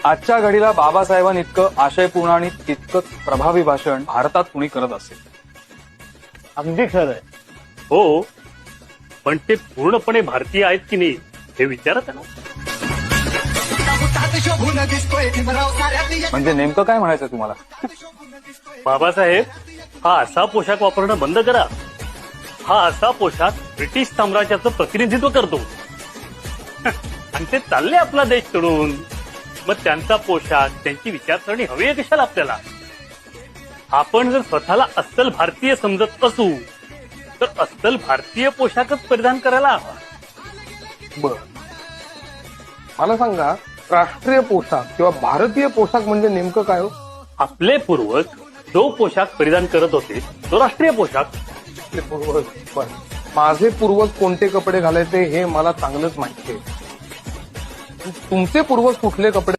आजच्या घडीला बाबासाहेबांनी इतकं आशयपूर्ण आणि तितकंच प्रभावी भाषण भारतात कुणी करत असेल? अगदी खरंय. हो, पण ते पूर्णपणे भारतीय आहेत की नाही हे विचारत आहे ना. म्हणजे नेमकं काय म्हणायचं तुम्हाला? बाबासाहेब, हा असा पोशाख वापरणं बंद करा. हा असा पोशाख ब्रिटिश साम्राज्याचं प्रतिनिधित्व करतो आणि ते चालले आपला देश सोडून. मग त्यांचा पोशाख, त्यांची विचारसरणी हवी आहे कशाला आपल्याला? आपण जर स्वतःला अस्सल भारतीय समजत असू तर अस्सल भारतीय पोशाखच परिधान करायला हवा. बर, मला सांगा, राष्ट्रीय पोशाख किंवा भारतीय पोशाख म्हणजे नेमकं काय हो? आपले पूर्वज जो पोशाख परिधान करत होते तो राष्ट्रीय पोशाख. आपले पूर्वज. बर, माझे पूर्वज कोणते कपडे घालायचे हे मला चांगलंच माहिती आहे. तुमचे पूर्वज कुठले कपडे